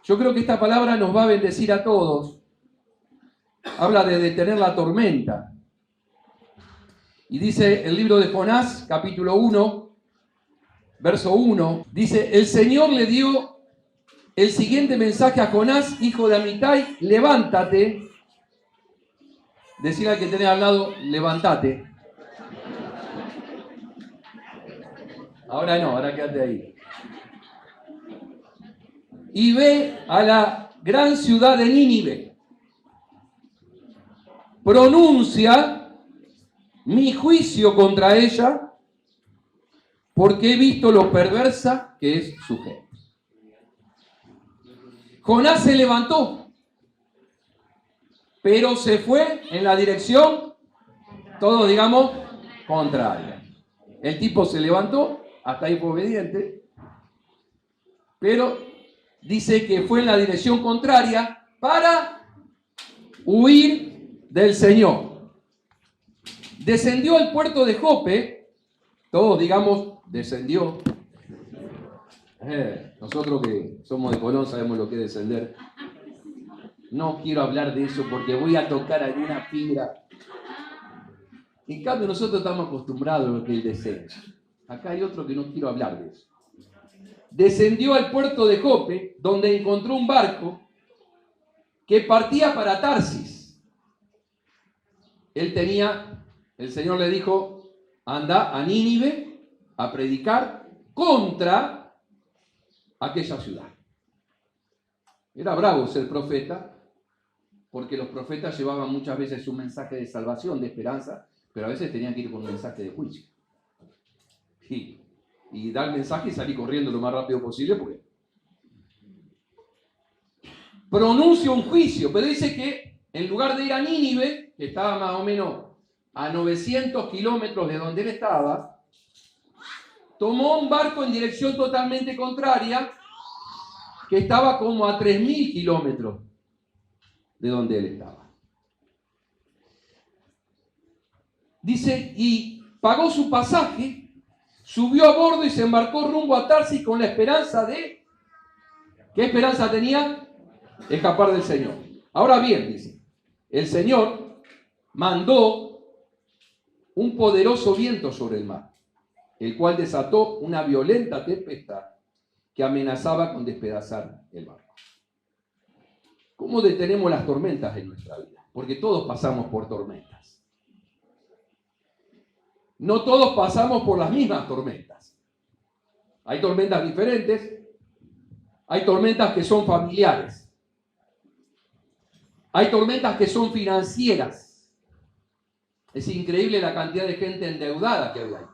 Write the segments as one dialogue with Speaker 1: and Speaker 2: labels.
Speaker 1: Yo creo que esta palabra nos va a bendecir a todos. Habla de detener la tormenta. Y dice el libro de Jonás, capítulo 1, verso 1, dice, el Señor le dio el siguiente mensaje a Jonás, hijo de Amitai, levántate. Decir al que tenés al lado, levántate. Ahora no, ahora quédate ahí. Y ve a la gran ciudad de Nínive. Pronuncia mi juicio contra ella, porque he visto lo perversa que es su gente. Jonás se levantó, pero se fue en la dirección, todos digamos, contraria. El tipo se levantó, hasta ahí fue obediente, pero dice que fue en la dirección contraria para huir del Señor. Descendió al puerto de Jope, todos digamos, descendió. Nosotros que somos de Colón sabemos lo que es descender. No quiero hablar de eso porque voy a tocar alguna fibra. En cambio nosotros estamos acostumbrados a lo que es el descenso. Acá hay otro que no quiero hablar de eso. Descendió al puerto de Jope, donde encontró un barco que partía para Tarsis. El Señor le dijo, anda a Nínive a predicar contra aquella ciudad. Era bravo ser profeta, porque los profetas llevaban muchas veces un mensaje de salvación, de esperanza, pero a veces tenían que ir con un mensaje de juicio. Sí. Y dar el mensaje y salir corriendo lo más rápido posible, porque pronuncia un juicio, pero dice que en lugar de ir a Nínive, que estaba más o menos a 900 kilómetros de donde él estaba, tomó un barco en dirección totalmente contraria, que estaba como a 3.000 kilómetros de donde él estaba. Dice, y pagó su pasaje, subió a bordo y se embarcó rumbo a Tarsis con la esperanza de... ¿Qué esperanza tenía? Escapar del Señor. Ahora bien, dice, el Señor mandó un poderoso viento sobre el mar, el cual desató una violenta tempestad que amenazaba con despedazar el barco. ¿Cómo detenemos las tormentas en nuestra vida? Porque todos pasamos por tormentas. No todos pasamos por las mismas tormentas. Hay tormentas diferentes, hay tormentas que son familiares, hay tormentas que son financieras. Es increíble la cantidad de gente endeudada que hay ahí.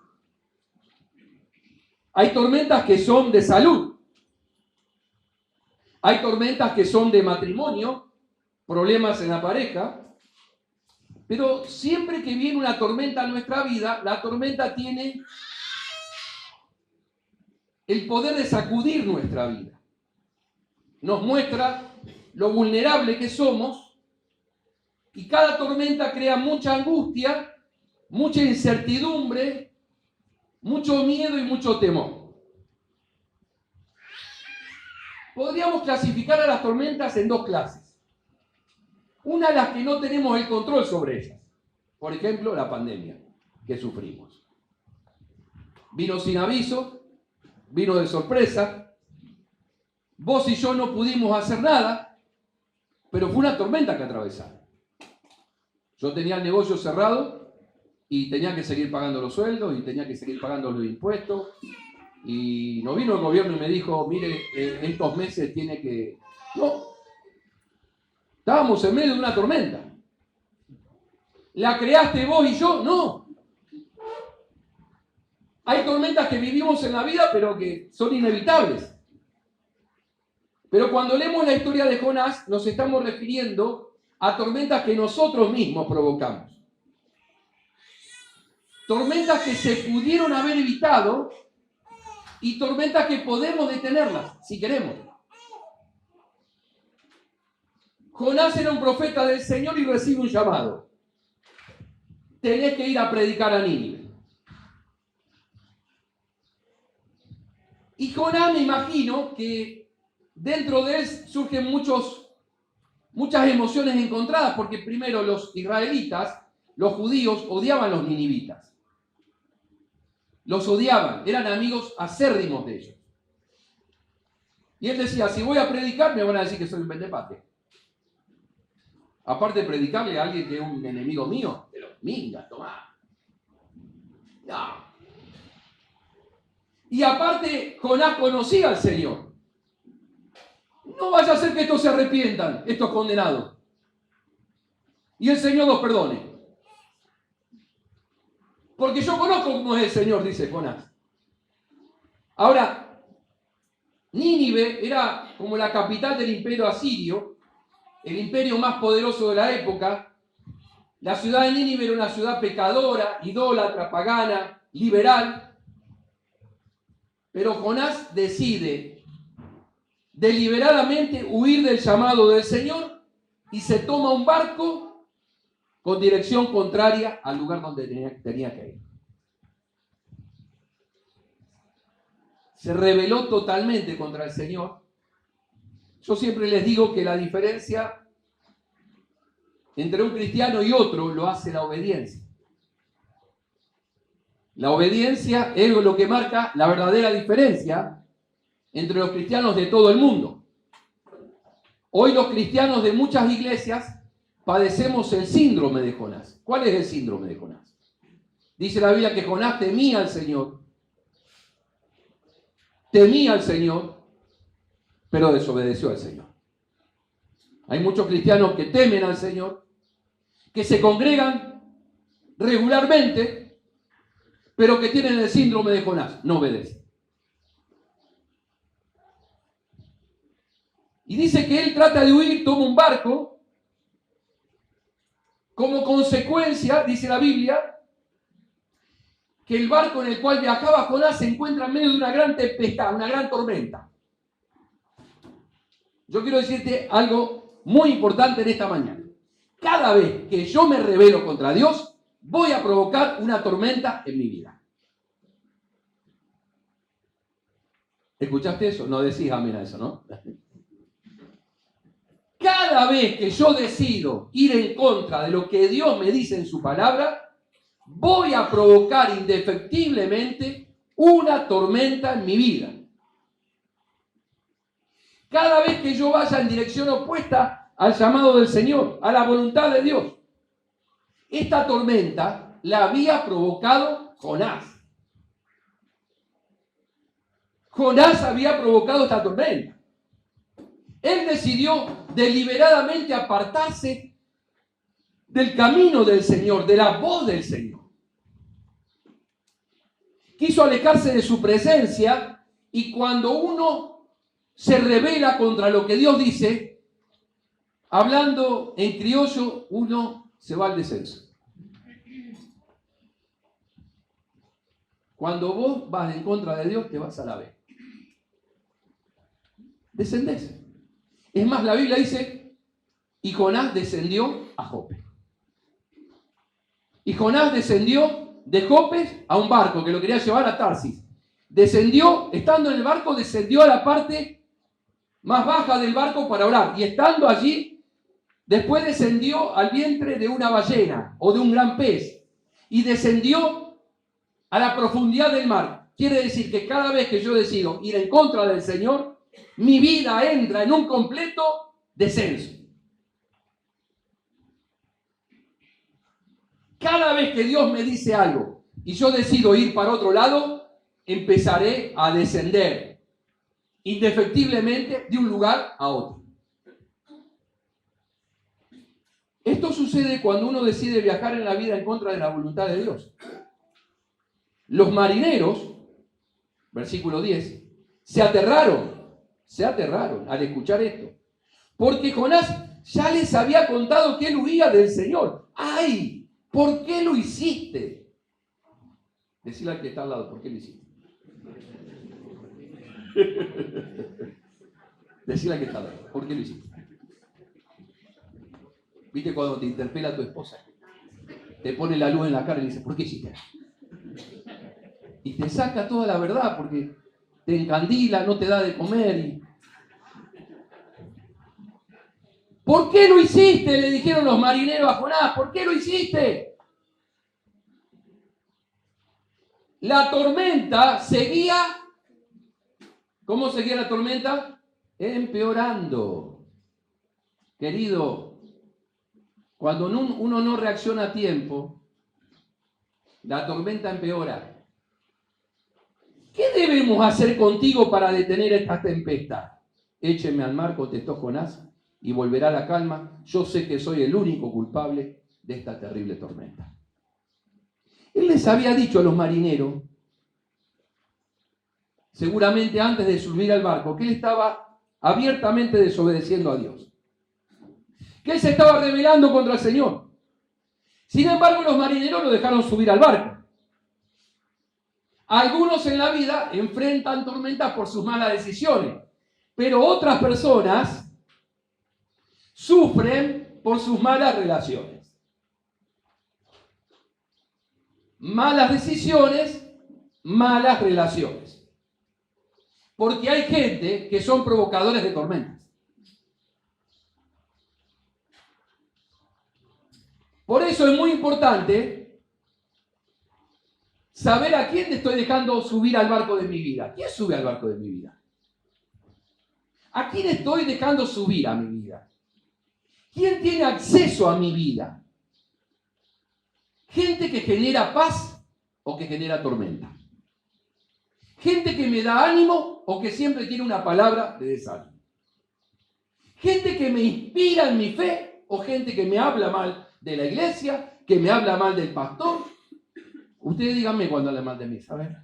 Speaker 1: Hay tormentas que son de salud. Hay tormentas que son de matrimonio, problemas en la pareja. Pero siempre que viene una tormenta a nuestra vida, la tormenta tiene el poder de sacudir nuestra vida. Nos muestra lo vulnerable que somos. Y cada tormenta crea mucha angustia, mucha incertidumbre, mucho miedo y mucho temor. Podríamos clasificar a las tormentas en dos clases. Una, las que no tenemos el control sobre ellas. Por ejemplo, la pandemia que sufrimos. Vino sin aviso, vino de sorpresa. Vos y yo no pudimos hacer nada, pero fue una tormenta que atravesamos. Yo tenía el negocio cerrado y tenía que seguir pagando los sueldos y tenía que seguir pagando los impuestos. Y no vino el gobierno y me dijo, mire, estos meses tiene que... No. Estábamos en medio de una tormenta. ¿La creaste vos y yo? No. Hay tormentas que vivimos en la vida, pero que son inevitables. Pero cuando leemos la historia de Jonás, nos estamos refiriendo a tormentas que nosotros mismos provocamos. Tormentas que se pudieron haber evitado y tormentas que podemos detenerlas, si queremos. Jonás era un profeta del Señor y recibe un llamado. Tenés que ir a predicar a Nínive. Y Jonás, me imagino que dentro de él surgen muchas emociones encontradas, porque primero los israelitas, los judíos, odiaban a los ninivitas. Los odiaban, eran amigos acérrimos de ellos. Y él decía, si voy a predicar, me van a decir que soy un vendepatria. Aparte de predicarle a alguien que es un enemigo mío, pero minga, tomá. No. Y aparte, Jonás conocía al Señor. No vaya a ser que estos se arrepientan, estos condenados. Y el Señor los perdone. Porque yo conozco cómo es el Señor, dice Jonás. Ahora, Nínive era como la capital del imperio asirio, el imperio más poderoso de la época. La ciudad de Nínive era una ciudad pecadora, idólatra, pagana, liberal. Pero Jonás decide deliberadamente huir del llamado del Señor y se toma un barco con dirección contraria al lugar donde tenía que ir. Se rebeló totalmente contra el Señor. Yo siempre les digo que la diferencia entre un cristiano y otro lo hace la obediencia. La obediencia es lo que marca la verdadera diferencia entre los cristianos de todo el mundo. Hoy los cristianos de muchas iglesias padecemos el síndrome de Jonás. ¿Cuál es el síndrome de Jonás? Dice la Biblia que Jonás temía al Señor. Temía al Señor, pero desobedeció al Señor. Hay muchos cristianos que temen al Señor, que se congregan regularmente, pero que tienen el síndrome de Jonás, no obedecen. Y dice que él trata de huir, toma un barco. Como consecuencia, dice la Biblia, que el barco en el cual viajaba Jonás se encuentra en medio de una gran tempestad, una gran tormenta. Yo quiero decirte algo muy importante en esta mañana. Cada vez que yo me rebelo contra Dios, voy a provocar una tormenta en mi vida. ¿Escuchaste eso? No decís amén a eso, ¿no? Cada vez que yo decido ir en contra de lo que Dios me dice en su palabra, voy a provocar indefectiblemente una tormenta en mi vida. Cada vez que yo vaya en dirección opuesta al llamado del Señor, a la voluntad de Dios. Esta tormenta la había provocado Jonás. Jonás había provocado esta tormenta. Él decidió deliberadamente apartarse del camino del Señor, de la voz del Señor. Quiso alejarse de su presencia, y cuando uno se rebela contra lo que Dios dice, hablando en criollo, uno se va al descenso. Cuando vos vas en contra de Dios, te vas a la B. Descendés. Es más, la Biblia dice, y Jonás descendió a Jope. Y Jonás descendió de Jope a un barco que lo quería llevar a Tarsis. Descendió, estando en el barco, descendió a la parte más baja del barco para orar. Y estando allí, después descendió al vientre de una ballena o de un gran pez. Y descendió a la profundidad del mar. Quiere decir que cada vez que yo decido ir en contra del Señor, mi vida entra en un completo descenso. Cada vez que Dios me dice algo y yo decido ir para otro lado, empezaré a descender indefectiblemente de un lugar a otro. Esto sucede cuando uno decide viajar en la vida en contra de la voluntad de Dios. Los marineros, versículo 10, se aterraron al escuchar esto, porque Jonás ya les había contado que él huía del Señor. ¡Ay! ¿Por qué lo hiciste? Decirle al que está al lado, ¿por qué lo hiciste? Decirle al que está al lado, ¿por qué lo hiciste? ¿Viste cuando te interpela tu esposa? Te pone la luz en la cara y dice, ¿por qué hiciste? Y te saca toda la verdad porque te encandila, no te da de comer. ¿Por qué lo hiciste?, le dijeron los marineros a Jonás. ¿Por qué lo hiciste? La tormenta seguía. ¿Cómo seguía la tormenta? Empeorando. Querido, cuando uno no reacciona a tiempo, la tormenta empeora. ¿Qué debemos hacer contigo para detener esta tempestad? Écheme al mar, contestó Jonás, y volverá la calma. Yo sé que soy el único culpable de esta terrible tormenta. Él les había dicho a los marineros, seguramente antes de subir al barco, que él estaba abiertamente desobedeciendo a Dios, que él se estaba rebelando contra el Señor. Sin embargo, los marineros lo dejaron subir al barco. Algunos en la vida enfrentan tormentas por sus malas decisiones, pero otras personas sufren por sus malas relaciones. Malas decisiones, malas relaciones. Porque hay gente que son provocadores de tormentas. Por eso es muy importante saber a quién le estoy dejando subir al barco de mi vida. ¿Quién sube al barco de mi vida? ¿A quién estoy dejando subir a mi vida? ¿Quién tiene acceso a mi vida? Gente que genera paz o que genera tormenta. Gente que me da ánimo o que siempre tiene una palabra de desánimo. Gente que me inspira en mi fe o gente que me habla mal de la iglesia, que me habla mal del pastor. Ustedes díganme cuando habla mal de mí, ¿saben?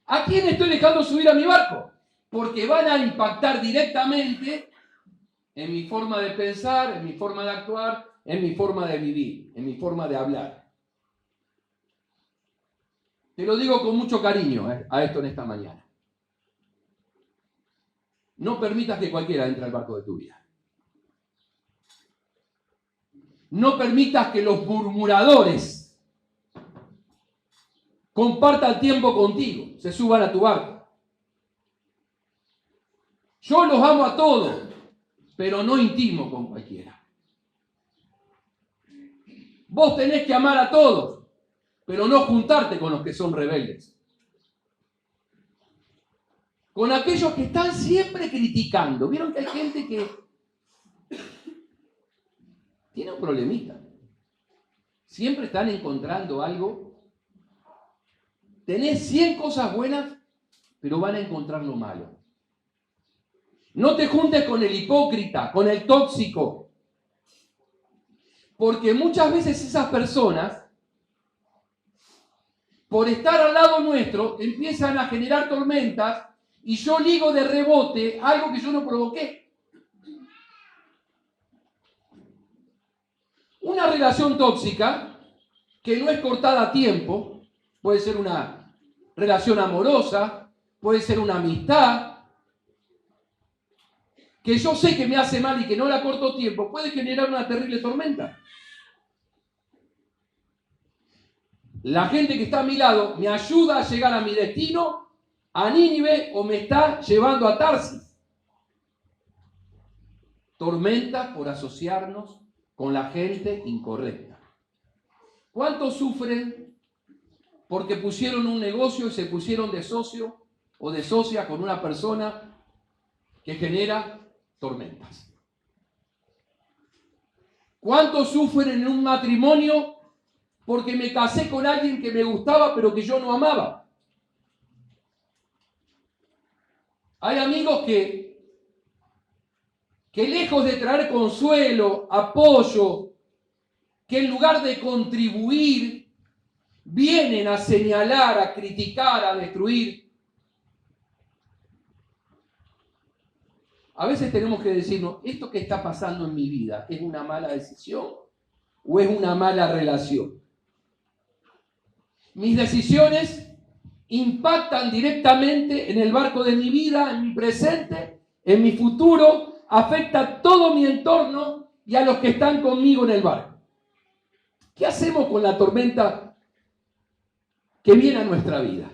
Speaker 1: ¿A quién estoy dejando subir a mi barco? Porque van a impactar directamente en mi forma de pensar, en mi forma de actuar, en mi forma de vivir, en mi forma de hablar. Te lo digo con mucho cariño a esto en esta mañana. No permitas que cualquiera entre al barco de tu vida. No permitas que los murmuradores compartan tiempo contigo, se suban a tu barco. Yo los amo a todos, pero no intimo con cualquiera. Vos tenés que amar a todos, pero no juntarte con los que son rebeldes. Con aquellos que están siempre criticando. ¿Vieron que hay gente que tiene un problemita? Siempre están encontrando algo. Tenés 100 cosas buenas, pero van a encontrar lo malo. No te juntes con el hipócrita, con el tóxico. Porque muchas veces esas personas, por estar al lado nuestro, empiezan a generar tormentas y yo ligo de rebote algo que yo no provoqué. Una relación tóxica que no es cortada a tiempo, puede ser una relación amorosa, puede ser una amistad, que yo sé que me hace mal y que no la corto a tiempo, puede generar una terrible tormenta. La gente que está a mi lado me ayuda a llegar a mi destino, a Nínive, o me está llevando a Tarsis. Tormenta por asociarnos con la gente incorrecta. ¿Cuántos sufren porque pusieron un negocio y se pusieron de socio o de socia con una persona que genera tormentas? ¿Cuántos sufren en un matrimonio porque me casé con alguien que me gustaba pero que yo no amaba? Hay amigos que lejos de traer consuelo, apoyo, que en lugar de contribuir, vienen a señalar, a criticar, a destruir. A veces tenemos que decirnos, ¿esto que está pasando en mi vida es una mala decisión o es una mala relación? Mis decisiones impactan directamente en el barco de mi vida, en mi presente, en mi futuro, afecta a todo mi entorno y a los que están conmigo en el barco. ¿Qué hacemos con la tormenta que viene a nuestra vida?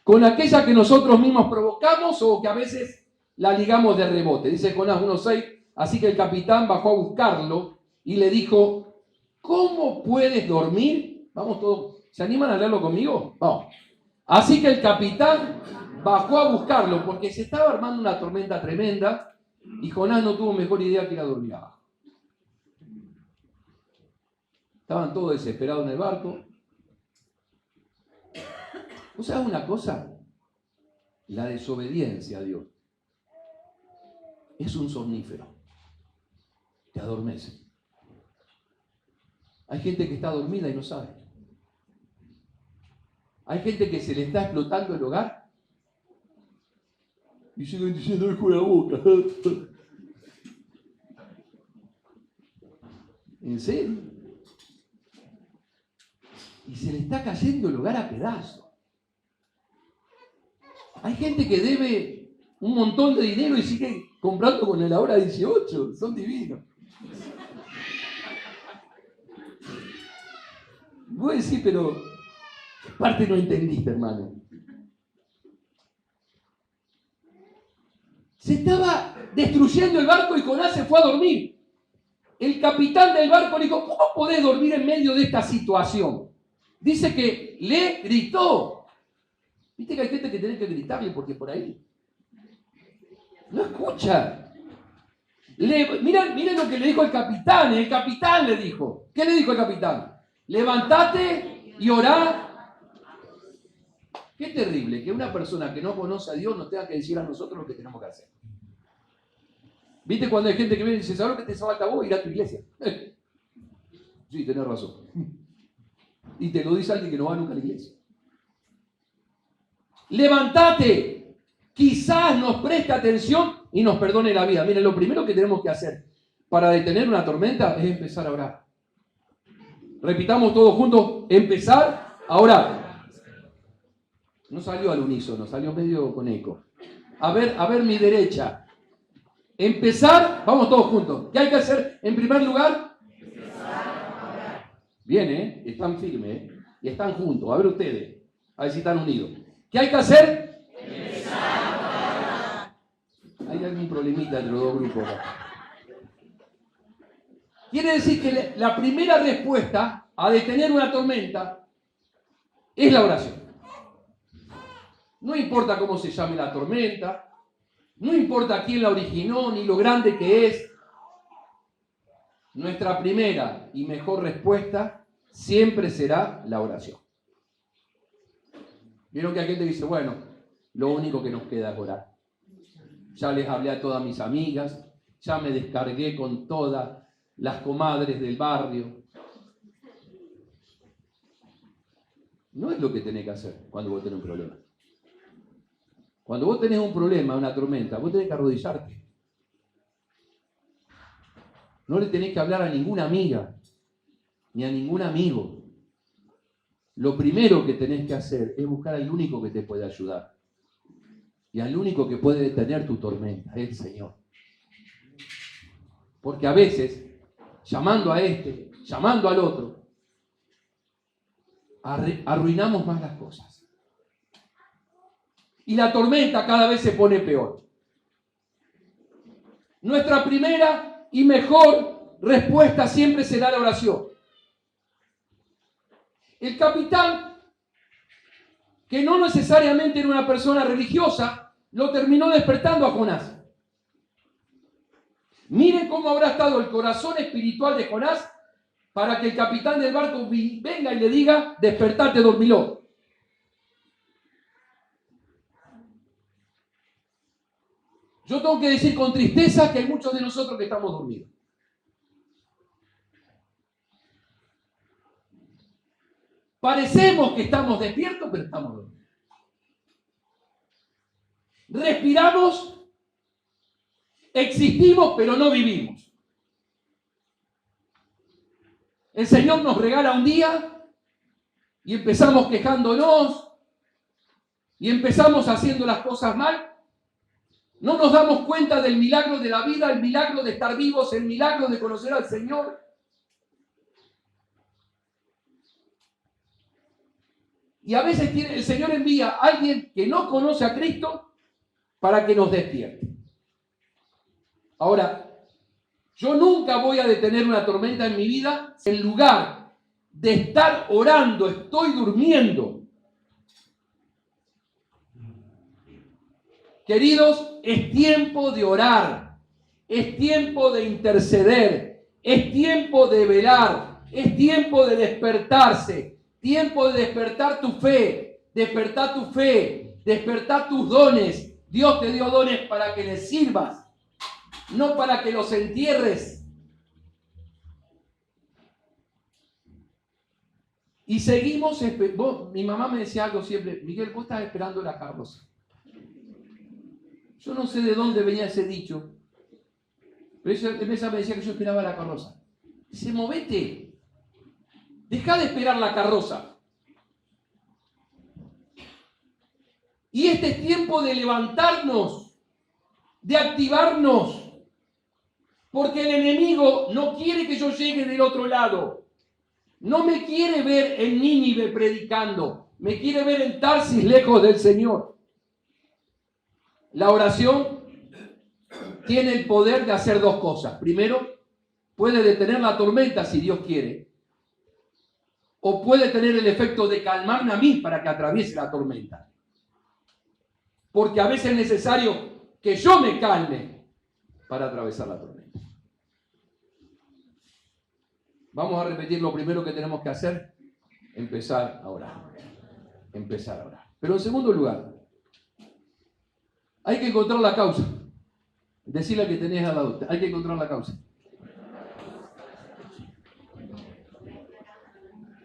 Speaker 1: ¿Con aquella que nosotros mismos provocamos o que a veces la ligamos de rebote. Dice Jonás 1:6, así que el capitán bajó a buscarlo y le dijo, ¿cómo puedes dormir? Vamos todos, ¿se animan a leerlo conmigo? Vamos. Así que el capitán bajó a buscarlo porque se estaba armando una tormenta tremenda y Jonás no tuvo mejor idea que ir a dormir abajo. Estaban todos desesperados en el barco. ¿Vos sabés una cosa? La desobediencia a Dios es un somnífero. Te adormece. Hay gente que está dormida y no sabe. Hay gente que se le está explotando el hogar y siguen diciendo con la boca. ¿En serio? Y se le está cayendo el hogar a pedazos. Hay gente que debe un montón de dinero y sigue comprando con el ahora 18. Son divinos. Vos decís, pero ¿qué parte no entendiste, hermano? Se estaba destruyendo el barco y Jonás se fue a dormir. El capitán del barco le dijo, ¿cómo podés dormir en medio de esta situación? Dice que le gritó. Viste que hay gente que tiene que gritarle porque por ahí no escucha. Miren lo que le dijo el capitán. El capitán le dijo. ¿Qué le dijo el capitán? Levántate y orá. Qué terrible que una persona que no conoce a Dios nos tenga que decir a nosotros lo que tenemos que hacer. ¿Viste cuando hay gente que viene y dice, ¿sabes lo que te falta a vos? Ir a tu iglesia. Sí, tenés razón. Y te lo dice alguien que no va nunca a la iglesia. Levántate. Quizás nos preste atención y nos perdone la vida. Miren, lo primero que tenemos que hacer para detener una tormenta es empezar a orar. Repitamos todos juntos, empezar a orar. No salió al unísono, salió medio con eco. A ver mi derecha. Empezar, vamos todos juntos. ¿Qué hay que hacer en primer lugar? Bien, están firmes, y están juntos. A ver ustedes, a ver si están unidos. ¿Qué hay que hacer? Hay algún problemita entre los dos grupos. Quiere decir que la primera respuesta a detener una tormenta es la oración. No importa cómo se llame la tormenta, no importa quién la originó ni lo grande que es. Nuestra primera y mejor respuesta siempre será la oración. Vieron que hay gente que dice, bueno, lo único que nos queda es orar. Ya les hablé a todas mis amigas, ya me descargué con todas las comadres del barrio. No es lo que tenés que hacer cuando vos tenés un problema. Cuando vos tenés un problema, una tormenta, vos tenés que arrodillarte. No le tenés que hablar a ninguna amiga, ni a ningún amigo. Lo primero que tenés que hacer es buscar al único que te puede ayudar. Y al único que puede detener tu tormenta, es el Señor. Porque a veces, llamando a este, llamando al otro, arruinamos más las cosas. Y la tormenta cada vez se pone peor. Nuestra primera y mejor respuesta siempre será la oración. El capitán, que no necesariamente era una persona religiosa, lo terminó despertando a Jonás. Miren cómo habrá estado el corazón espiritual de Jonás para que el capitán del barco venga y le diga, despertate, dormilón. Yo tengo que decir con tristeza que hay muchos de nosotros que estamos dormidos. Parecemos que estamos despiertos, pero estamos dormidos. Respiramos, existimos, pero no vivimos. El Señor nos regala un día y empezamos quejándonos y empezamos haciendo las cosas mal. No nos damos cuenta del milagro de la vida, el milagro de estar vivos, el milagro de conocer al Señor. Y a veces el Señor envía a alguien que no conoce a Cristo para que nos despierte. Ahora, yo nunca voy a detener una tormenta en mi vida. En lugar de estar orando, estoy durmiendo. Queridos, es tiempo de orar, es tiempo de interceder, es tiempo de velar, es tiempo de despertarse, tiempo de despertar tu fe, despertar tus dones. Dios te dio dones para que les sirvas, no para que los entierres. Y seguimos, mi mamá me decía algo siempre, Miguel, vos estás esperando la carroza. Yo no sé de dónde venía ese dicho, pero ella me decía que yo esperaba la carroza. Dice, movete, deja de esperar la carroza. Y este es tiempo de levantarnos, de activarnos, porque el enemigo no quiere que yo llegue del otro lado. No me quiere ver en Nínive predicando, me quiere ver en Tarsis lejos del Señor. La oración tiene el poder de hacer dos cosas. Primero, puede detener la tormenta si Dios quiere, o puede tener el efecto de calmarme a mí para que atraviese la tormenta. Porque a veces es necesario que yo me calme para atravesar la tormenta. Vamos a repetir lo primero que tenemos que hacer, empezar a orar. Empezar a orar. Pero en segundo lugar, hay que encontrar la causa. Decirle al que tenés al lado, hay que encontrar la causa.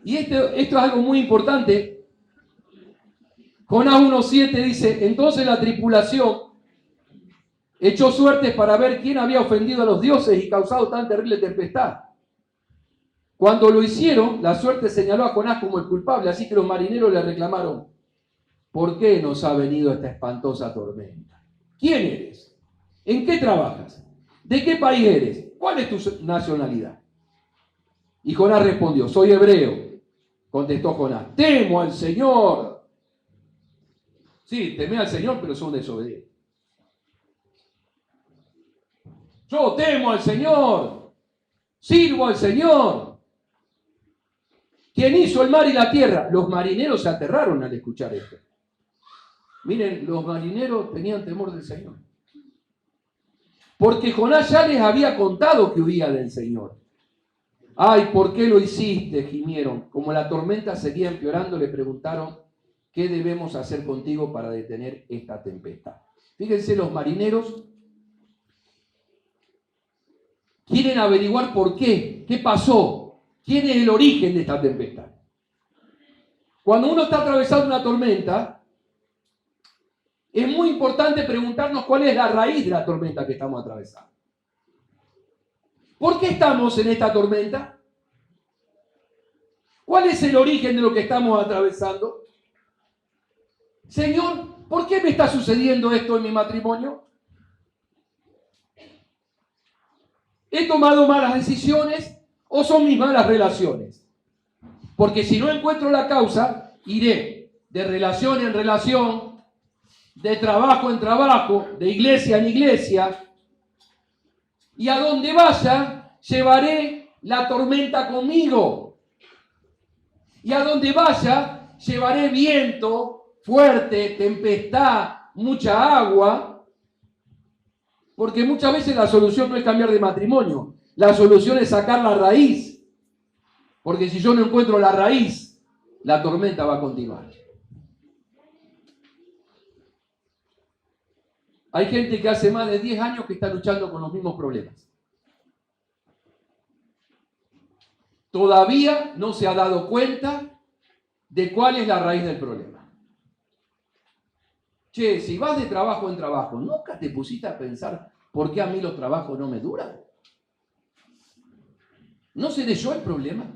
Speaker 1: Y esto es algo muy importante. Jonás 1:7 dice, entonces la tripulación echó suertes para ver quién había ofendido a los dioses y causado tan terrible tempestad. Cuando lo hicieron, la suerte señaló a Jonás como el culpable, así que los marineros le reclamaron, ¿por qué nos ha venido esta espantosa tormenta? ¿Quién eres? ¿En qué trabajas? ¿De qué país eres? ¿Cuál es tu nacionalidad? Y Jonás respondió, soy hebreo. Contestó Jonás, temo al Señor. Sí, temé al Señor, pero son desobedientes. Yo temo al Señor, sirvo al Señor. ¿Quién hizo el mar y la tierra? Los marineros se aterraron al escuchar esto. Miren, los marineros tenían temor del Señor. Porque Jonás ya les había contado que huía del Señor. Ay, ¿por qué lo hiciste? Gimieron. Como la tormenta seguía empeorando, le preguntaron, ¿qué debemos hacer contigo para detener esta tempestad? Fíjense, los marineros quieren averiguar por qué, qué pasó, quién es el origen de esta tempestad. Cuando uno está atravesando una tormenta, es muy importante preguntarnos cuál es la raíz de la tormenta que estamos atravesando. ¿Por qué estamos en esta tormenta? ¿Cuál es el origen de lo que estamos atravesando? Señor, ¿por qué me está sucediendo esto en mi matrimonio? ¿He tomado malas decisiones o son mis malas relaciones? Porque si no encuentro la causa, iré de relación en relación, de trabajo en trabajo, de iglesia en iglesia, y a donde vaya, llevaré la tormenta conmigo. Y a donde vaya, llevaré viento fuerte, tempestad, mucha agua, porque muchas veces la solución no es cambiar de matrimonio, la solución es sacar la raíz, porque si yo no encuentro la raíz, la tormenta va a continuar. Hay gente que hace más de 10 años que está luchando con los mismos problemas. Todavía no se ha dado cuenta de cuál es la raíz del problema. Che, si vas de trabajo en trabajo, ¿nunca te pusiste a pensar por qué a mí los trabajos no me duran? ¿No seré yo el problema?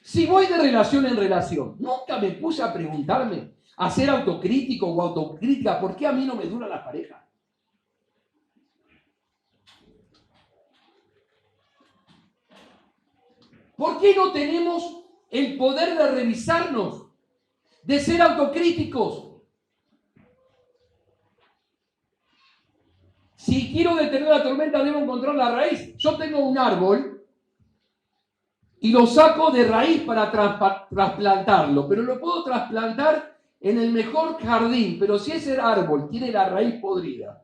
Speaker 1: Si voy de relación en relación, ¿nunca me puse a preguntarme, a ser autocrítico o autocrítica, por qué a mí no me dura la pareja? ¿Por qué no tenemos el poder de revisarnos, de ser autocríticos? Si quiero detener la tormenta, debo encontrar la raíz. Yo tengo un árbol y lo saco de raíz para trasplantarlo, pero lo puedo trasplantar en el mejor jardín, pero si ese árbol tiene la raíz podrida,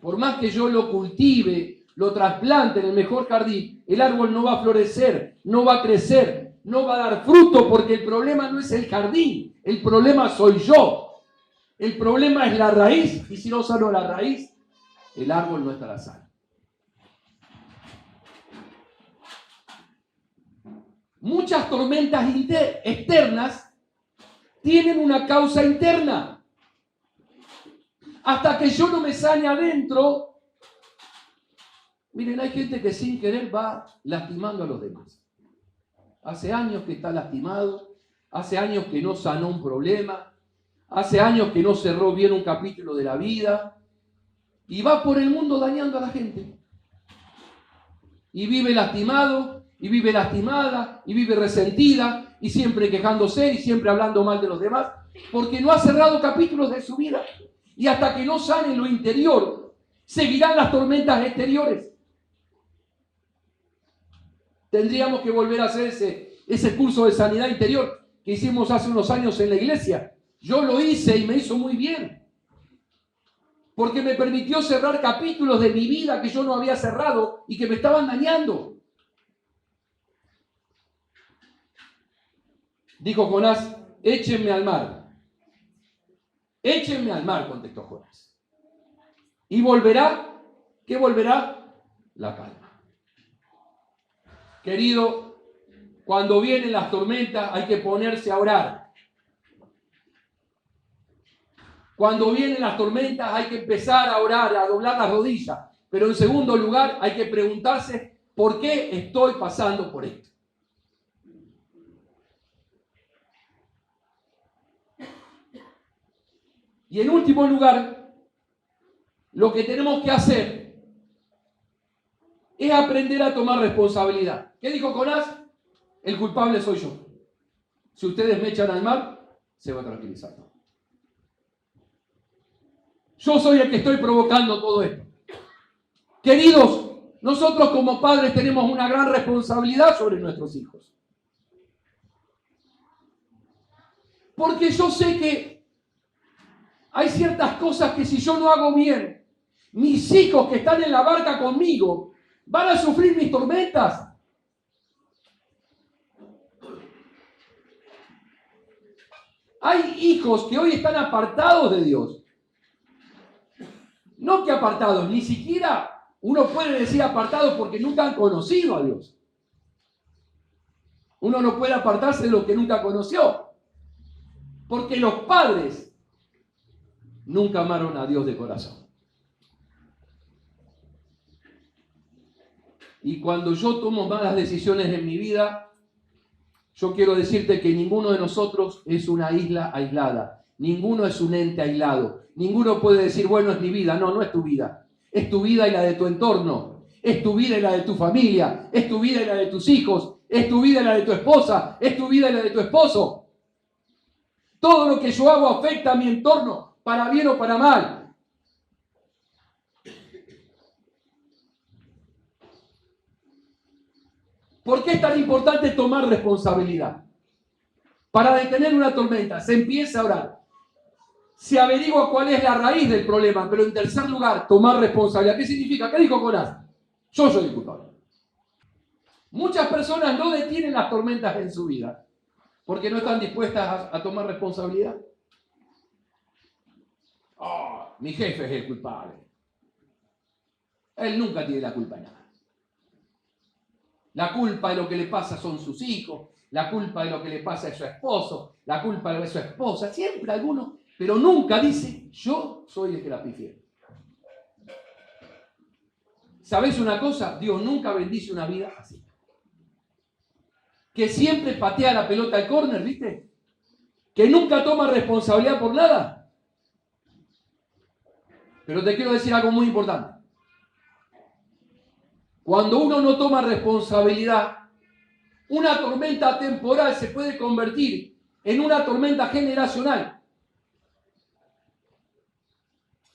Speaker 1: por más que yo lo cultive, lo trasplante en el mejor jardín, el árbol no va a florecer, no va a crecer, no va a dar fruto, porque el problema no es el jardín, el problema soy yo. El problema es la raíz, y si no sano la raíz, el árbol no estará sano. Muchas tormentas externas tienen una causa interna. Hasta que yo no me sane adentro, miren, hay gente que sin querer va lastimando a los demás. Hace años que está lastimado, hace años que no sanó un problema, hace años que no cerró bien un capítulo de la vida, y va por el mundo dañando a la gente. Y vive lastimado, y vive lastimada, y vive resentida, y siempre quejándose, y siempre hablando mal de los demás, porque no ha cerrado capítulos de su vida. Y hasta que no sane lo interior, seguirán las tormentas exteriores. Tendríamos que volver a hacer ese curso de sanidad interior que hicimos hace unos años en la iglesia. Yo lo hice y me hizo muy bien, porque me permitió cerrar capítulos de mi vida que yo no había cerrado y que me estaban dañando. Dijo Jonás, échenme al mar. Échenme al mar, contestó Jonás. Y volverá, ¿qué volverá? La calma. Querido, cuando vienen las tormentas hay que ponerse a orar. Cuando vienen las tormentas hay que empezar a orar, a doblar las rodillas. Pero en segundo lugar hay que preguntarse, ¿por qué estoy pasando por esto? Y en último lugar, lo que tenemos que hacer es aprender a tomar responsabilidad. ¿Qué dijo Jonás? El culpable soy yo. Si ustedes me echan al mar, se va a tranquilizar. Yo soy el que estoy provocando todo esto. Queridos, nosotros como padres tenemos una gran responsabilidad sobre nuestros hijos. Porque yo sé que hay ciertas cosas que si yo no hago bien, mis hijos que están en la barca conmigo van a sufrir mis tormentas. Hay hijos que hoy están apartados de Dios. No que apartados, ni siquiera uno puede decir apartados porque nunca han conocido a Dios. Uno no puede apartarse de lo que nunca conoció. Porque los padres nunca amaron a Dios de corazón. Y cuando yo tomo malas decisiones en mi vida, yo quiero decirte que ninguno de nosotros es una isla aislada. Ninguno es un ente aislado. Ninguno puede decir, bueno, es mi vida. No, no es tu vida. Es tu vida y la de tu entorno. Es tu vida y la de tu familia. Es tu vida y la de tus hijos. Es tu vida y la de tu esposa. Es tu vida y la de tu esposo. Todo lo que yo hago afecta a mi entorno, para bien o para mal. ¿Por qué es tan importante tomar responsabilidad? Para detener una tormenta, se empieza a orar. Se averigua cuál es la raíz del problema, pero en tercer lugar, tomar responsabilidad. ¿Qué significa? ¿Qué dijo Jonás? Yo soy el culpable. Muchas personas no detienen las tormentas en su vida porque no están dispuestas a tomar responsabilidad. Oh, mi jefe es el culpable. Él nunca tiene la culpa de nada. La culpa de lo que le pasa son sus hijos, la culpa de lo que le pasa es su esposo, la culpa de su esposa, siempre alguno, pero nunca dice, yo soy el que la pifié. ¿Sabés una cosa? Dios nunca bendice una vida así. Que siempre patea la pelota al córner, ¿viste? Que nunca toma responsabilidad por nada. Pero te quiero decir algo muy importante. Cuando uno no toma responsabilidad, una tormenta temporal se puede convertir en una tormenta generacional.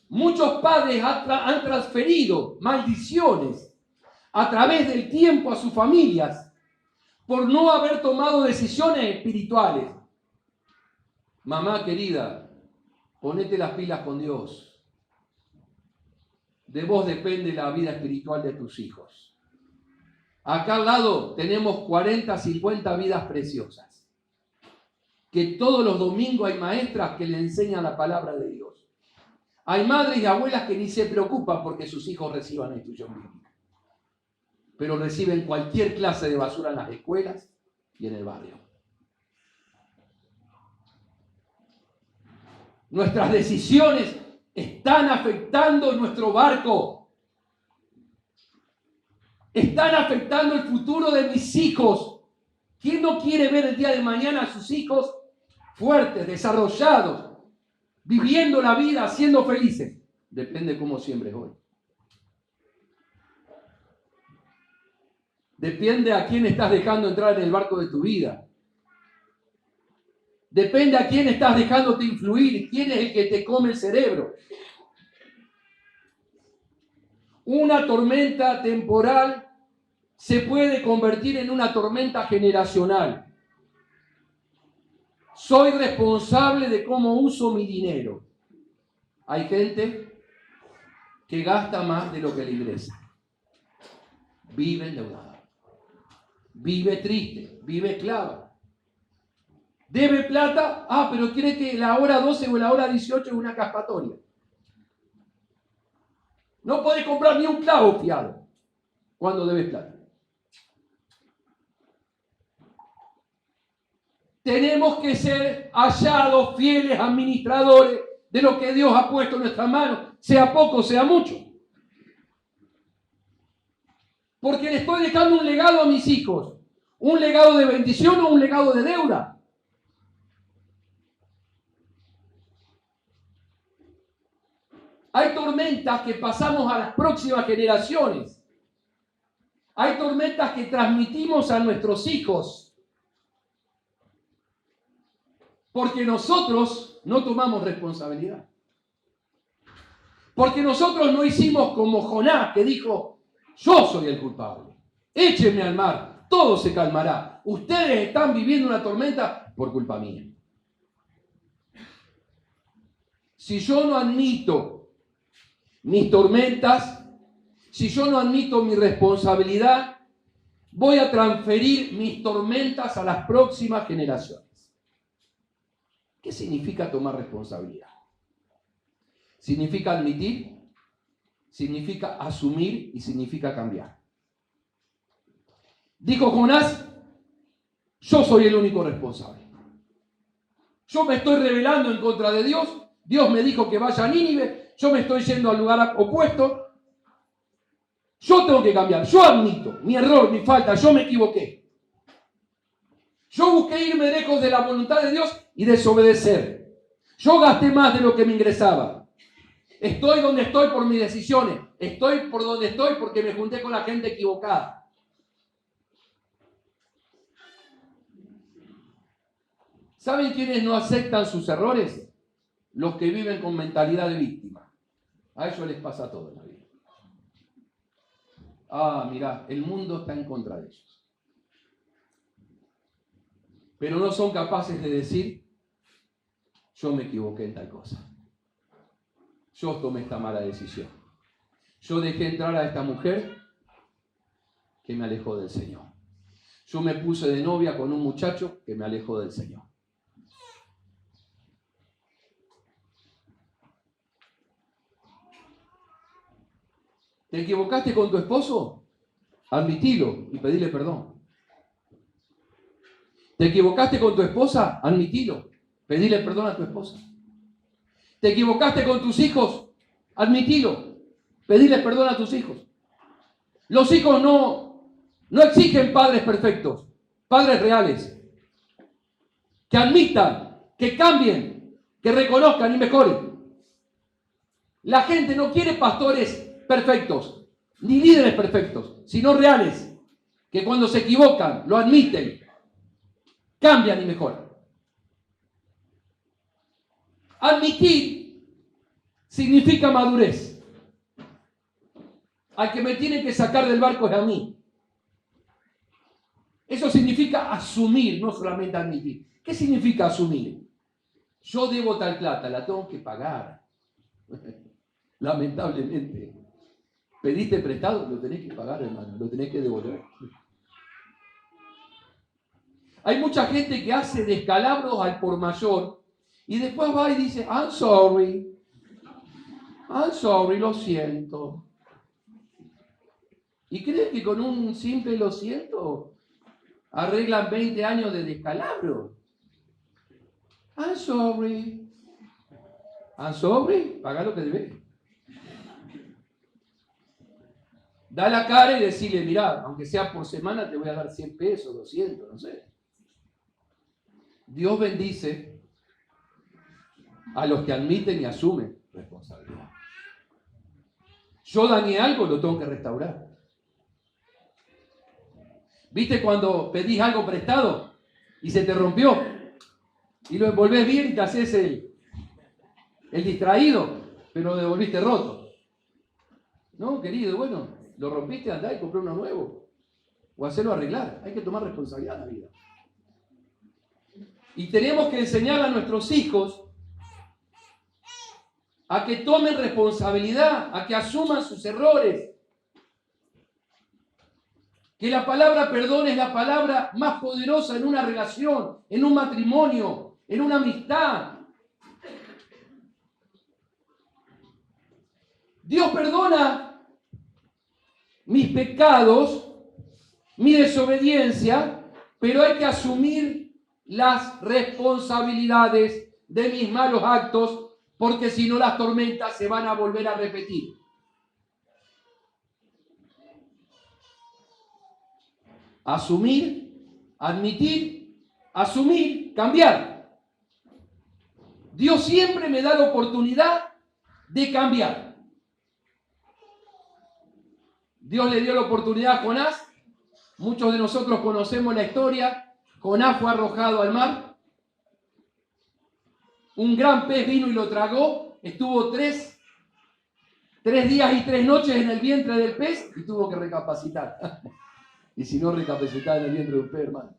Speaker 1: Muchos padres han transferido maldiciones a través del tiempo a sus familias por no haber tomado decisiones espirituales. Mamá querida, ponete las pilas con Dios. De vos depende la vida espiritual de tus hijos. Acá al lado tenemos 40, 50 vidas preciosas. Que todos los domingos hay maestras que le enseñan la palabra de Dios. Hay madres y abuelas que ni se preocupan porque sus hijos reciban la instrucción bíblica. Pero reciben cualquier clase de basura en las escuelas y en el barrio. Nuestras decisiones están afectando nuestro barco. Están afectando el futuro de mis hijos. ¿Quién no quiere ver el día de mañana a sus hijos fuertes, desarrollados, viviendo la vida, siendo felices? Depende cómo siembres hoy. Depende a quién estás dejando entrar en el barco de tu vida. Depende a quién estás dejándote influir, quién es el que te come el cerebro. Una tormenta temporal se puede convertir en una tormenta generacional. Soy responsable de cómo uso mi dinero. Hay gente que gasta más de lo que le ingresa. Vive endeudada. Vive triste. Vive esclava. ¿Debe plata? Pero cree que la hora 12 o la hora 18 es una cascatoria. No podés comprar ni un clavo fiado cuando debes plata. Tenemos que ser hallados fieles administradores de lo que Dios ha puesto en nuestras manos, sea poco, sea mucho. Porque le estoy dejando un legado a mis hijos. ¿Un legado de bendición o un legado de deuda? Hay tormentas que pasamos a las próximas generaciones. Hay tormentas que transmitimos a nuestros hijos. Porque nosotros no tomamos responsabilidad. Porque nosotros no hicimos como Jonás, que dijo: yo soy el culpable. Échenme al mar, todo se calmará. Ustedes están viviendo una tormenta por culpa mía. Si yo no admito mis tormentas, si yo no admito mi responsabilidad, voy a transferir mis tormentas a las próximas generaciones. ¿Qué significa tomar responsabilidad? Significa admitir, significa asumir y significa cambiar. Dijo Jonás: yo soy el único responsable. Yo me estoy rebelando en contra de Dios. Dios me dijo que vaya a Nínive. Yo me estoy yendo al lugar opuesto. Yo tengo que cambiar. Yo admito mi error, mi falta. Yo me equivoqué. Yo busqué irme lejos de la voluntad de Dios y desobedecer. Yo gasté más de lo que me ingresaba. Estoy donde estoy por mis decisiones. Estoy por donde estoy porque me junté con la gente equivocada. ¿Saben quiénes no aceptan sus errores? Los que viven con mentalidad de víctima. A ellos les pasa todo en la vida. Mirá, el mundo está en contra de ellos. Pero no son capaces de decir: yo me equivoqué en tal cosa. Yo tomé esta mala decisión. Yo dejé entrar a esta mujer que me alejó del Señor. Yo me puse de novia con un muchacho que me alejó del Señor. ¿Te equivocaste con tu esposo? Admitilo y pedile perdón. ¿Te equivocaste con tu esposa? Admitilo. Pedile perdón a tu esposa. ¿Te equivocaste con tus hijos? Admitilo. Pedile perdón a tus hijos. Los hijos no exigen padres perfectos, padres reales. Que admitan, que cambien, que reconozcan y mejoren. La gente no quiere pastores perfectos, ni líderes perfectos, sino reales, que cuando se equivocan, lo admiten, cambian y mejoran. Admitir significa madurez. Al que me tiene que sacar del barco es a mí. Eso significa asumir, no solamente admitir. ¿Qué significa asumir? Yo debo tal plata, la tengo que pagar. Lamentablemente. Pediste prestado, lo tenés que pagar, hermano, lo tenés que devolver. Hay mucha gente que hace descalabros al por mayor y después va y dice, I'm sorry, lo siento. ¿Y crees que con un simple lo siento arreglan 20 años de descalabro? I'm sorry, paga lo que debes. Da la cara y decirle, mirá, aunque sea por semana te voy a dar 100 pesos, 200, no sé. Dios bendice a los que admiten y asumen responsabilidad. Yo dañé algo, lo tengo que restaurar. ¿Viste cuando pedís algo prestado y se te rompió? Y lo envolvés bien y te haces el distraído, pero lo devolviste roto. No, querido, bueno, lo rompiste, andá y compré uno nuevo. O hacerlo arreglar. Hay que tomar responsabilidad en la vida. Y tenemos que enseñar a nuestros hijos a que tomen responsabilidad, a que asuman sus errores. Que la palabra perdón es la palabra más poderosa en una relación, en un matrimonio, en una amistad. Dios perdona mis pecados, mi desobediencia, pero hay que asumir las responsabilidades de mis malos actos, porque si no las tormentas se van a volver a repetir. Asumir, admitir, asumir, cambiar. Dios siempre me da la oportunidad de cambiar. Dios le dio la oportunidad a Jonás. Muchos de nosotros conocemos la historia. Jonás fue arrojado al mar. Un gran pez vino y lo tragó. Estuvo tres días y 3 noches en el vientre del pez y tuvo que recapacitar. Y si no recapacitaba en el vientre de un pez, hermano.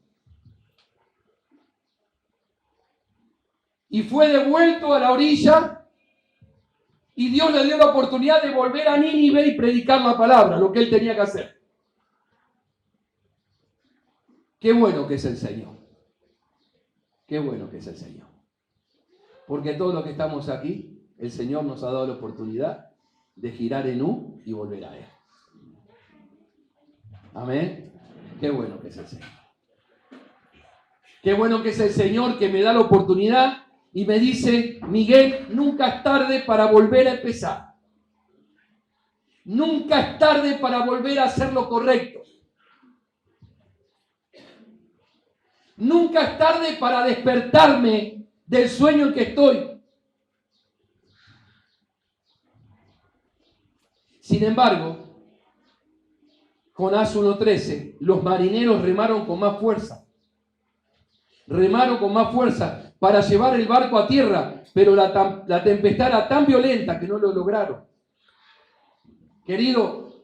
Speaker 1: Y fue devuelto a la orilla y Dios le dio la oportunidad de volver a Nínive y predicar la palabra, lo que él tenía que hacer. Qué bueno que es el Señor. Qué bueno que es el Señor. Porque todos los que estamos aquí, el Señor nos ha dado la oportunidad de girar en U y volver a Él. Amén. Qué bueno que es el Señor. Qué bueno que es el Señor que me da la oportunidad y me dice, Miguel, nunca es tarde para volver a empezar. Nunca es tarde para volver a hacer lo correcto. Nunca es tarde para despertarme del sueño en que estoy. Sin embargo, Jonás 1:13, los marineros remaron con más fuerza. Remaron con más fuerza para llevar el barco a tierra, pero la tempestad era tan violenta que no lo lograron. Querido,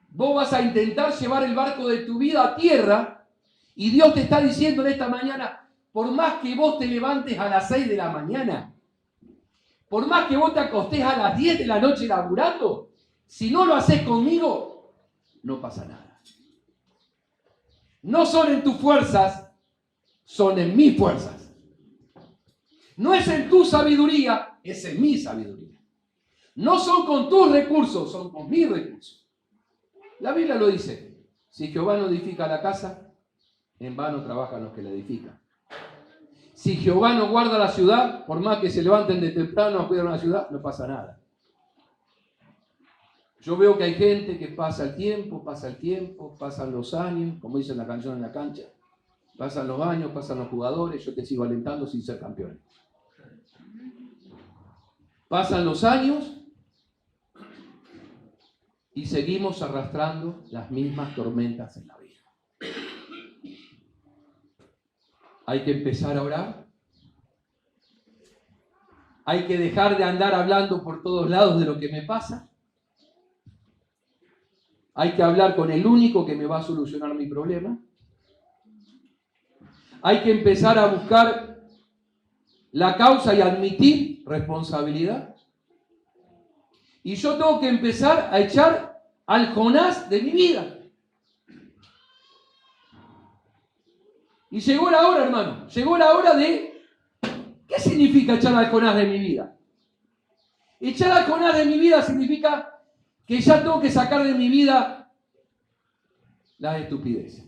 Speaker 1: vos vas a intentar llevar el barco de tu vida a tierra y Dios te está diciendo en esta mañana, por más que vos te levantes a las 6 de la mañana, por más que vos te acostés a las 10 de la noche laburando, si no lo haces conmigo, no pasa nada. No son en tus fuerzas, son en mis fuerzas. No es en tu sabiduría, es en mi sabiduría. No son con tus recursos, son con mis recursos. La Biblia lo dice. Si Jehová no edifica la casa, en vano trabajan los que la edifican. Si Jehová no guarda la ciudad, por más que se levanten de temprano a cuidar una ciudad, no pasa nada. Yo veo que hay gente que pasa el tiempo, pasan los años, como dice la canción en la cancha. Pasan los años, pasan los jugadores, yo te sigo alentando sin ser campeón. Pasan los años y seguimos arrastrando las mismas tormentas en la vida. Hay que empezar a orar. Hay que dejar de andar hablando por todos lados de lo que me pasa. Hay que hablar con el único que me va a solucionar mi problema. Hay que empezar a buscar la causa y admitir responsabilidad. Y yo tengo que empezar a echar al Jonás de mi vida. Y llegó la hora, hermano. Llegó la hora de... ¿Qué significa echar al Jonás de mi vida? Echar al Jonás de mi vida significa que ya tengo que sacar de mi vida las estupideces.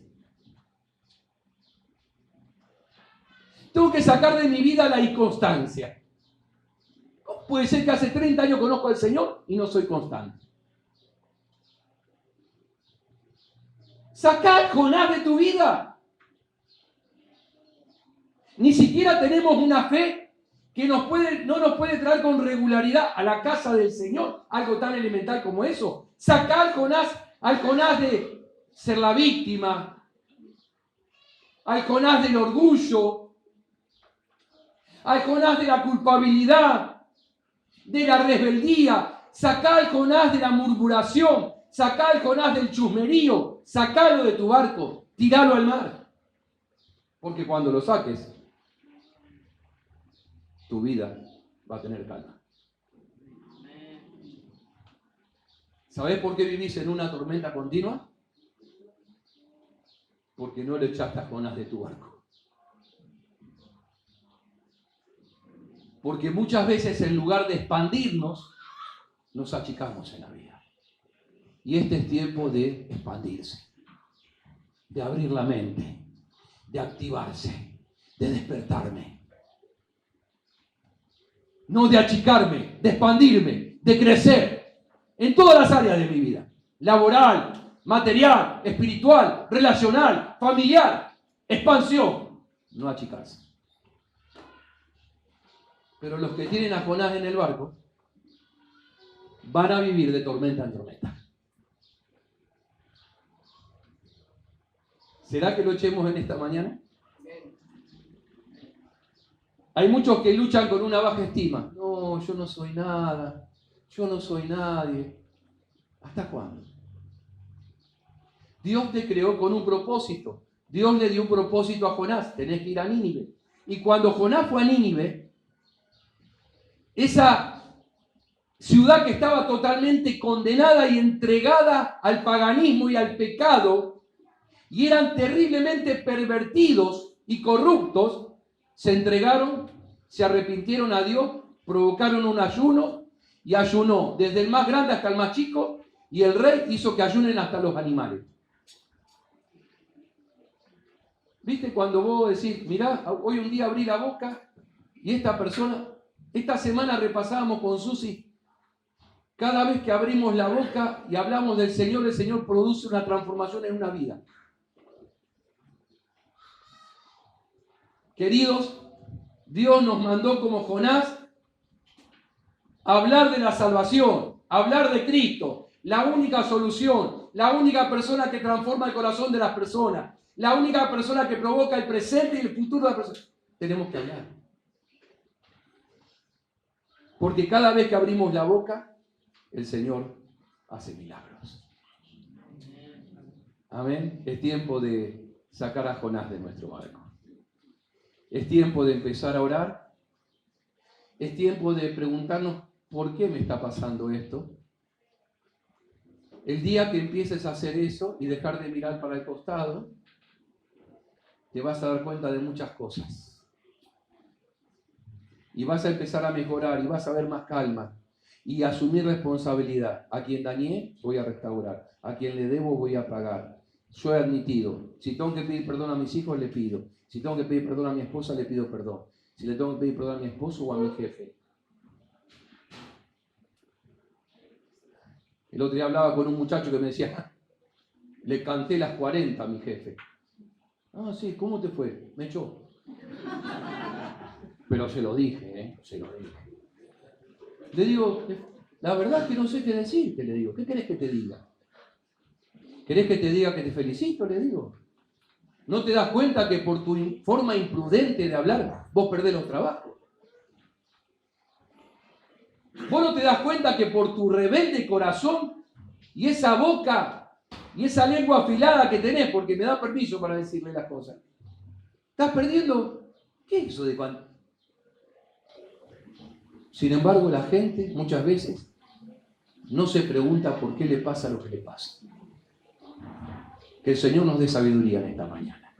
Speaker 1: Tengo que sacar de mi vida la inconstancia. ¿Cómo puede ser que hace 30 años conozco al Señor y no soy constante? Saca al Jonás de tu vida. Ni siquiera tenemos una fe que no nos puede traer con regularidad a la casa del Señor, algo tan elemental como eso. Sacar al Jonás de ser la víctima, al Jonás del orgullo, al Jonás de la culpabilidad, de la rebeldía. Sacar al Jonás de la murmuración, sacar al Jonás del chusmerío, sacalo de tu barco, tiralo al mar. Porque cuando lo saques, tu vida va a tener calma. ¿Sabés por qué vivís en una tormenta continua? Porque no le echaste a Jonás de tu barco. Porque muchas veces en lugar de expandirnos, nos achicamos en la vida. Y este es tiempo de expandirse, de abrir la mente, de activarse, de despertarme. No de achicarme, de expandirme, de crecer en todas las áreas de mi vida. Laboral, material, espiritual, relacional, familiar, expansión. No achicarse. Pero los que tienen a Jonás en el barco van a vivir de tormenta en tormenta. ¿Será que lo echemos en esta mañana? Hay muchos que luchan con una baja estima. No, yo no soy nada. Yo no soy nadie. ¿Hasta cuándo? Dios te creó con un propósito. Dios le dio un propósito a Jonás. Tenés que ir a Nínive. Y cuando Jonás fue a Nínive, esa ciudad que estaba totalmente condenada y entregada al paganismo y al pecado, y eran terriblemente pervertidos y corruptos, se entregaron, se arrepintieron a Dios, provocaron un ayuno y ayunó desde el más grande hasta el más chico, y el rey hizo que ayunen hasta los animales. ¿Viste cuando vos decís, mirá, hoy un día abrí la boca y esta semana repasábamos con Susi, cada vez que abrimos la boca y hablamos del Señor, el Señor produce una transformación en una vida. Queridos, Dios nos mandó como Jonás a hablar de la salvación, a hablar de Cristo, la única solución, la única persona que transforma el corazón de las personas, la única persona que provoca el presente y el futuro de las personas. Tenemos que hablar. Porque cada vez que abrimos la boca, el Señor hace milagros. Amén. Es tiempo de sacar a Jonás de nuestro barco. Es tiempo de empezar a orar. Es tiempo de preguntarnos ¿por qué me está pasando esto? El día que empieces a hacer eso y dejar de mirar para el costado, te vas a dar cuenta de muchas cosas. Y vas a empezar a mejorar y vas a ver más calma y asumir responsabilidad. A quien dañé, voy a restaurar. A quien le debo, voy a pagar. Yo he admitido. Si tengo que pedir perdón a mis hijos, le pido. Si tengo que pedir perdón a mi esposa, le pido perdón. Si le tengo que pedir perdón a mi esposo o a mi jefe. El otro día hablaba con un muchacho que me decía, le canté las 40 a mi jefe. Ah, sí, ¿cómo te fue? Me echó. Pero se lo dije, se lo dije. Le digo, la verdad es que no sé qué decirte, le digo. ¿Qué querés que te diga? ¿Querés que te diga que te felicito? Le digo. ¿No te das cuenta que por tu forma imprudente de hablar vos perdés los trabajos? Vos no te das cuenta que por tu rebelde corazón y esa boca y esa lengua afilada que tenés, porque me da permiso para decirle las cosas, estás perdiendo. ¿Qué es eso de cuánto? Sin embargo, la gente muchas veces no se pregunta por qué le pasa lo que le pasa. Que el Señor nos dé sabiduría en esta mañana.